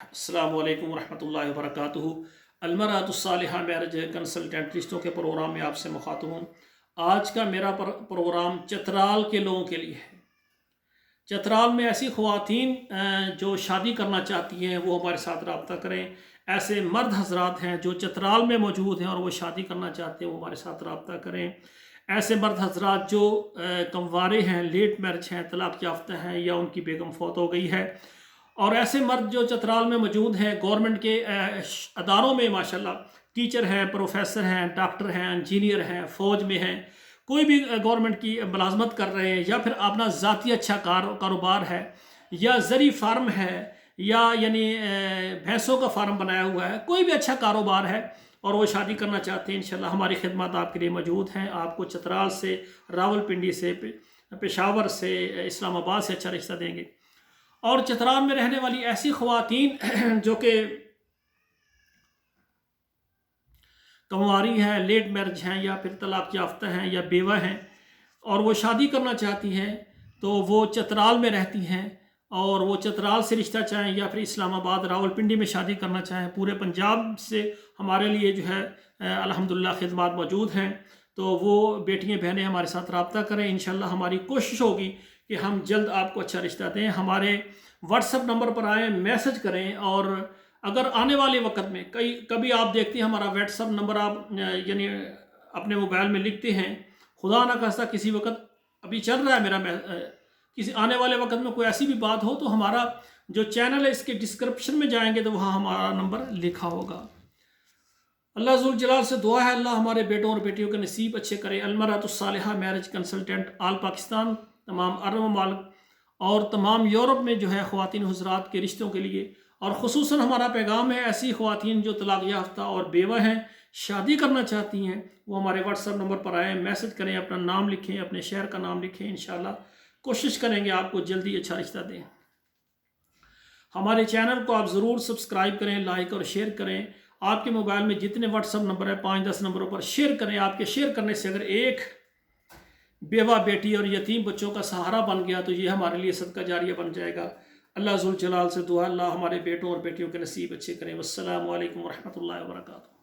السلام علیکم ورحمۃ اللہ وبرکاتہ۔ المرأۃ الصالحہ میرج کنسلٹنٹ رشتوں کے پروگرام میں آپ سے مخاطب ہوں۔ آج کا میرا پروگرام چترال کے لوگوں کے لیے ہے۔ چترال میں ایسی خواتین جو شادی کرنا چاہتی ہیں وہ ہمارے ساتھ رابطہ کریں۔ ایسے مرد حضرات ہیں جو چترال میں موجود ہیں اور وہ شادی کرنا چاہتے ہیں، وہ ہمارے ساتھ رابطہ کریں۔ ایسے مرد حضرات جو کنوارے ہیں، لیٹ میرج ہیں، طلاق یافتہ ہیں یا ان کی بیگم فوت ہو گئی ہے، اور ایسے مرد جو چترال میں موجود ہیں، گورنمنٹ کے اداروں میں ماشاءاللہ ٹیچر ہیں، پروفیسر ہیں، ڈاکٹر ہیں، انجینئر ہیں، فوج میں ہیں، کوئی بھی گورنمنٹ کی ملازمت کر رہے ہیں، یا پھر اپنا ذاتی اچھا کاروبار ہے، یا زرعی فارم ہے، یا یعنی بھینسوں کا فارم بنایا ہوا ہے، کوئی بھی اچھا کاروبار ہے اور وہ شادی کرنا چاہتے ہیں، انشاءاللہ ہماری خدمات آپ کے لیے موجود ہیں۔ آپ کو چترال سے، راولپنڈی سے، پشاور سے، اسلام آباد سے اچھا رشتہ دیں گے۔ اور چترال میں رہنے والی ایسی خواتین جو کہ کنواری ہیں، لیٹ میرج ہیں، یا پھر طلاق یافتہ ہیں یا بیوہ ہیں، اور وہ شادی کرنا چاہتی ہیں، تو وہ چترال میں رہتی ہیں، اور وہ چترال سے رشتہ چاہیں یا پھر اسلام آباد، راولپنڈی میں شادی کرنا چاہیں، پورے پنجاب سے ہمارے لیے جو ہے الحمدللہ خدمات موجود ہیں۔ تو وہ بیٹیاں بہنیں ہمارے ساتھ رابطہ کریں، انشاءاللہ ہماری کوشش ہوگی کہ ہم جلد آپ کو اچھا رشتہ دیں۔ ہمارے واٹس ایپ نمبر پر آئیں، میسج کریں، اور اگر آنے والے وقت میں کبھی آپ دیکھتے ہیں ہمارا واٹس ایپ نمبر آپ یعنی اپنے موبائل میں لکھتے ہیں، خدا نہ خواستہ کسی وقت ابھی چل رہا ہے میرا کسی آنے والے وقت میں کوئی ایسی بھی بات ہو، تو ہمارا جو چینل ہے اس کے ڈسکرپشن میں جائیں گے تو وہاں ہمارا نمبر لکھا ہوگا۔ اللہ ذوالجلال سے دعا ہے اللہ ہمارے بیٹوں اور بیٹیوں کے نصیب اچھے کرے۔ المرأۃ الصالحہ میرج کنسلٹنٹ آل پاکستان، تمام عرب ممالک اور تمام یورپ میں جو ہے خواتین حضرات کے رشتوں کے لیے، اور خصوصاً ہمارا پیغام ہے ایسی خواتین جو طلاق یافتہ اور بیوہ ہیں، شادی کرنا چاہتی ہیں، وہ ہمارے واٹس ایپ نمبر پر آئیں، میسج کریں، اپنا نام لکھیں، اپنے شہر کا نام لکھیں، انشاءاللہ کوشش کریں گے آپ کو جلدی اچھا رشتہ دیں۔ ہمارے چینل کو آپ ضرور سبسکرائب کریں، لائک اور شیئر کریں۔ آپ کے موبائل میں جتنے واٹس ایپ نمبر ہے 5-10 نمبروں پر شیئر کریں۔ آپ کے شیئر کرنے سے اگر ایک بیوہ بیٹی اور یتیم بچوں کا سہارا بن گیا تو یہ ہمارے لیے صدقہ جاریہ بن جائے گا۔ اللہ ذوالجلال سے دعا اللہ ہمارے بیٹوں اور بیٹیوں کے نصیب اچھے کریں۔ والسلام علیکم ورحمۃ اللہ وبرکاتہ۔